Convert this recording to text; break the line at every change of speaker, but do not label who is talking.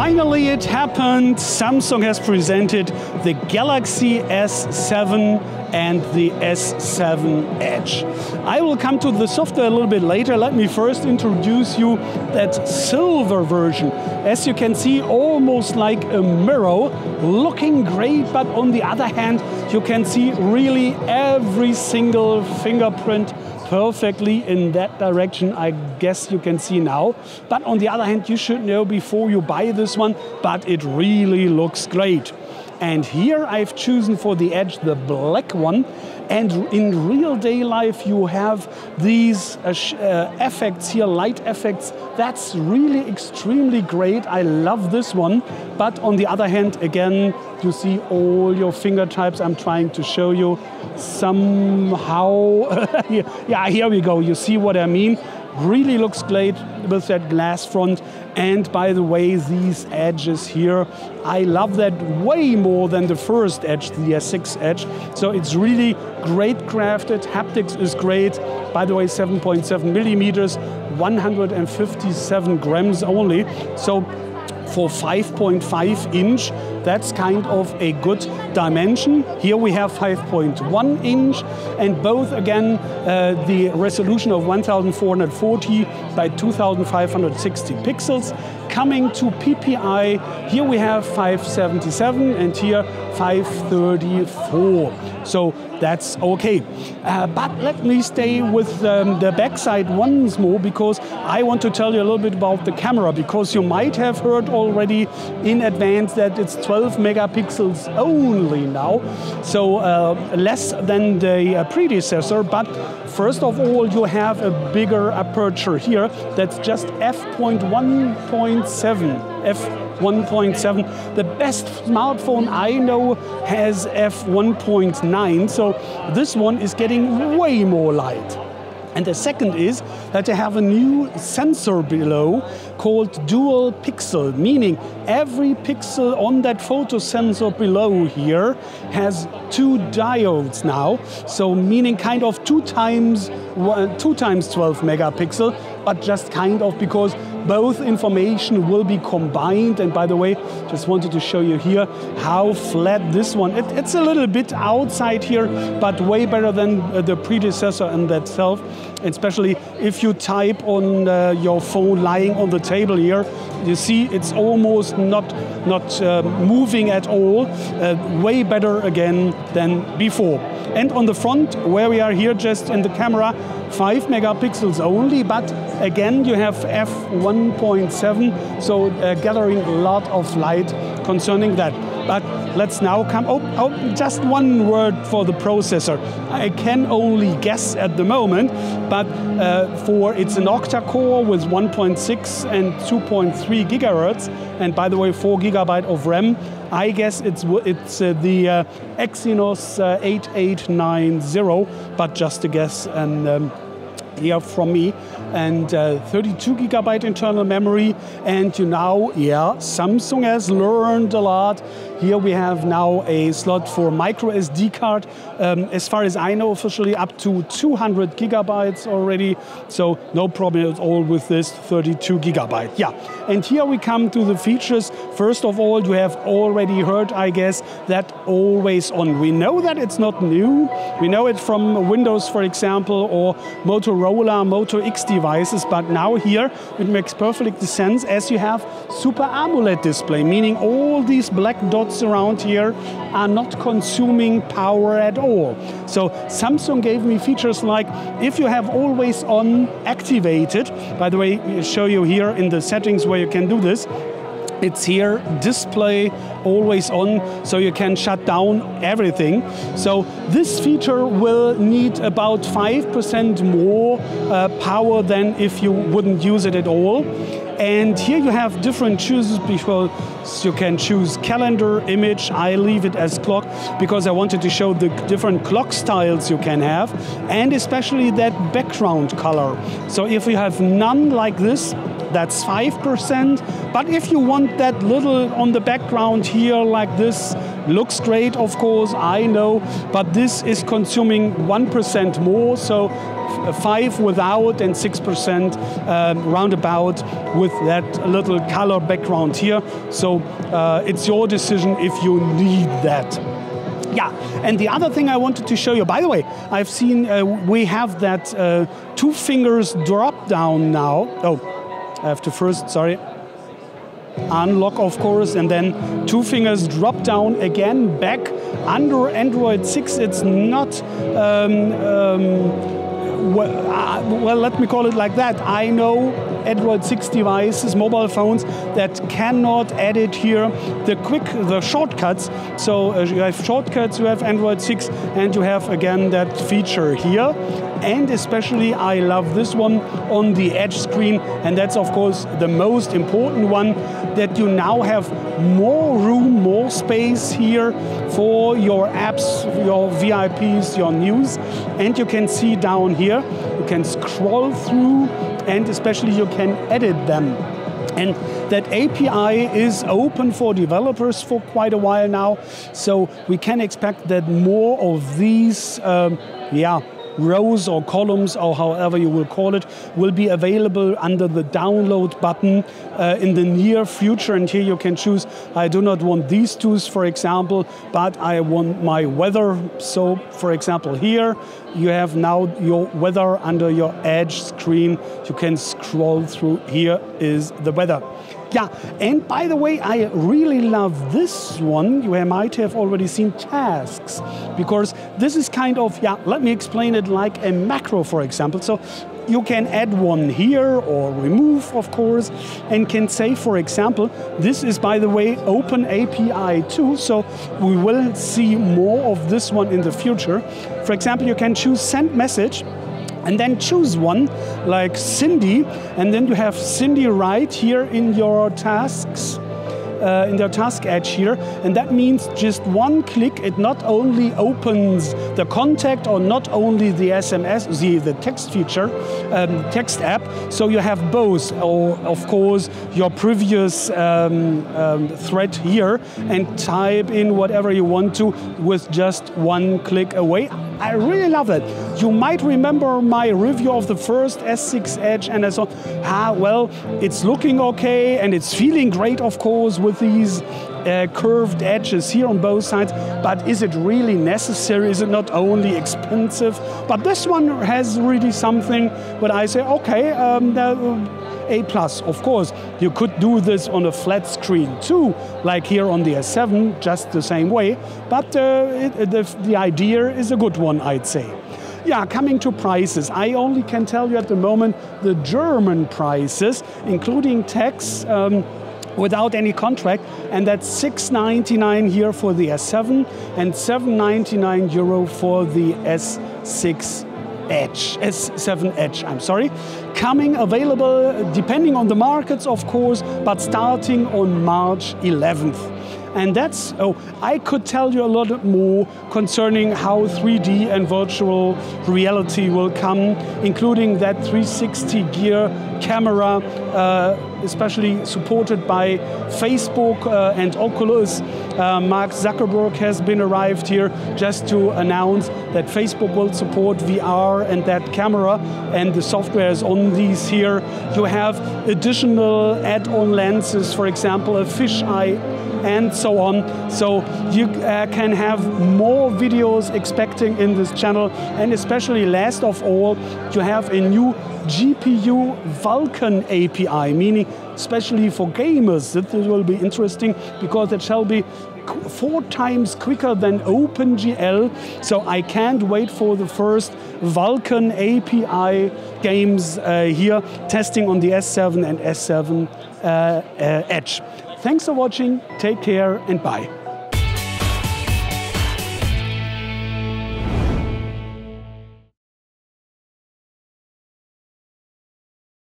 Finally it happened. Samsung has presented the Galaxy S7 and the S7 Edge. I will come to the software a little bit later. Let me first introduce you that silver version. As you can see, almost like a mirror, looking great, but on the other hand, you can see really every single fingerprint perfectly in that direction. I guess you can see now. But on the other hand, you should know before you buy this one, but it really looks great. And here I've chosen for the Edge the black one. And in real day life, you have these effects here, light effects. That's really extremely great. I love this one. But on the other hand, again, you see all your finger types. I'm trying to show you somehow. Yeah, here we go. You see what I mean? Really looks great with that glass front. And by the way, these edges here, I love that way more than the first Edge, the S6 Edge. So it's really great crafted. Haptics is great. By the way, 7.7 millimeters, 157 grams only. So for 5.5 inch, that's kind of a good dimension. Here we have 5.1 inch, and both again the resolution of 1440 by 2560 pixels. Coming to PPI, here we have 577 and here 534. So that's okay. But let me stay with the backside once more, because I want to tell you a little bit about the camera, because you might have heard already in advance that it's 12 megapixels only now. So less than the predecessor. But first of all, you have a bigger aperture here. That's just f1.7. f1.7. The best smartphone I know has f1.9, so this one is getting way more light. And the second is that they have a new sensor below called dual pixel, meaning every pixel on that photo sensor below here has 2 diodes now. So meaning kind of 2 times 12 megapixel, but just kind of because both information will be combined. And by the way, just wanted to show you here how flat this one, it's a little bit outside here, but way better than the predecessor in that itself. Especially if you type on your phone lying on the table here, you see it's almost not moving at all. Way better again than before. And on the front, where we are here just in the camera, 5 megapixels only, but again you have f1.7, so gathering a lot of light concerning that. But let's now come, just one word for the processor. I can only guess at the moment, but it's an octa-core with 1.6 and 2.3 gigahertz, and by the way, 4 gigabyte of RAM. I guess it's the Exynos 8890, but just a guess, and here from me, and 32 gigabyte internal memory. And Samsung has learned a lot. Here we have now a slot for micro SD card. As far as I know, officially up to 200 gigabytes already. So no problem at all with this 32 gigabyte. Yeah, and here we come to the features. First of all, you have already heard, I guess, that always on. We know that it's not new. We know it from Windows, for example, or Motorola Moto X devices, but now here it makes perfect sense as you have Super AMOLED display, meaning all these black dots around here are not consuming power at all. So Samsung gave me features like if you have always on activated, by the way, I'll show you here in the settings where you can do this. It's here, display always on, so you can shut down everything. So this feature will need about 5% more power than if you wouldn't use it at all. And here you have different choices, because you can choose calendar, image. I leave it as clock because I wanted to show the different clock styles you can have, and especially that background color. So if you have none like this, that's 5%. But if you want that little on the background here like this, Looks great, of course, I know, but this is consuming 1% more, so 5 without and 6% roundabout with that little color background here. So it's your decision if you need that. Yeah, and the other thing I wanted to show you, by the way, I've seen we have that 2 fingers drop down now. Oh, I have to first, sorry, unlock, of course, and then 2 fingers drop down again, back. Under Android 6, it's not, well, let me call it like that. I know Android 6 devices, mobile phones, that cannot edit here the shortcuts. So you have shortcuts, you have Android 6, and you have again that feature here. And especially I love this one on the Edge screen, and that's of course the most important one, that you now have more room, more space here for your apps, your VIPs, your news. And you can see down here, you can scroll through, and especially you can edit them. And that API is open for developers for quite a while now, so we can expect that more of these rows or columns, or however you will call it, will be available under the download button in the near future. And here you can choose, I do not want these tools, for example, but I want my weather. So for example, here you have now your weather under your Edge screen. You can scroll through, here is the weather. Yeah, and by the way, I really love this one. You might have already seen tasks, because this is kind of, let me explain it like a macro, for example. So you can add one here or remove, of course, and can say, for example, this is, by the way, open API too, so we will see more of this one in the future. For example, you can choose send message, and then choose one like Cindy, and then you have Cindy right here in your tasks, in their task edge here, and that means just one click, it not only opens the contact or not only the SMS, the text feature, text app, so you have both, or of course your previous thread here, and type in whatever you want to with just one click away. I really love it. You might remember my review of the first S6 Edge, and I thought, well, it's looking okay, and it's feeling great, of course, with these curved edges here on both sides, but is it really necessary? Is it not only expensive? But this one has really something, but I say, okay, A+, of course. You could do this on a flat screen too, like here on the S7, just the same way, but the idea is a good one, I'd say. Yeah, coming to prices, I only can tell you at the moment the German prices, including tax, without any contract, and that's €699 here for the S7 and €799 for the S6 Edge, S7 Edge, I'm sorry. Coming available, depending on the markets, of course, but starting on March 11th. And that's, I could tell you a lot more concerning how 3D and virtual reality will come, including that 360 gear camera, especially supported by Facebook and Oculus. Mark Zuckerberg has been arrived here just to announce that Facebook will support VR and that camera, and the software is on these here. You have additional add-on lenses, for example, a fisheye, and so on. So you can have more videos expecting in this channel, and especially last of all, you have a new GPU Vulkan API, meaning especially for gamers that this will be interesting, because it shall be 4 times quicker than OpenGL. So I can't wait for the first Vulkan API games here, testing on the S7 and S7 Edge. Thanks for watching, take care, and bye.